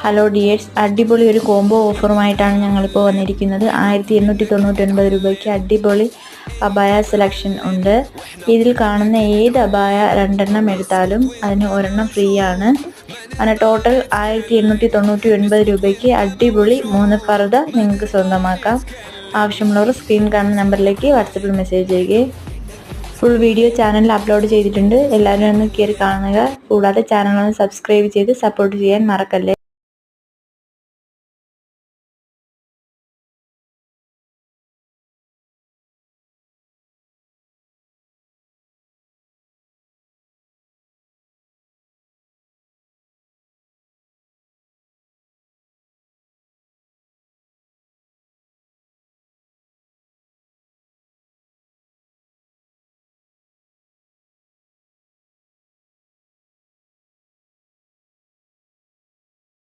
Hello dears, അടിപൊളി ഒരു combo ഓഫറുമായിട്ടാണ് ഞങ്ങളിപ്പോൾ വന്നിരിക്കുന്നത്. 1899 രൂപയ്ക്ക് അടിപൊളി അബായ സെലക്ഷൻ ഉണ്ട്. ഇതിൽ കാണുന്ന ഏത് അബായ 2 എടുത്താലും അതിന് 1 ഫ്രീ ആണ്. അങ്ങനെ ടോട്ടൽ 1899 രൂപയ്ക്ക് അടിപൊളി 3 ഫർദ നിങ്ങൾക്ക് സ്വന്തമാക്കാം. ആവശ്യമുള്ളവർ സ്ക്രീൻ കാണുന്ന നമ്പറിലേക്ക് വാട്സപ്പിൽ മെസ്സേജ് ചെയ്യുക. ഫുൾ വീഡിയോ ചാനലിൽ അപ്ലോഡ് ചെയ്തിട്ടുണ്ട്. എല്ലാവരും ഒന്ന് കയറി കാണുക. കൂടാതെ ചാനൽ ഒന്ന് സബ്സ്ക്രൈബ് ചെയ്ത് സപ്പോർട്ട് ചെയ്യാൻ മറക്കല്ലേ.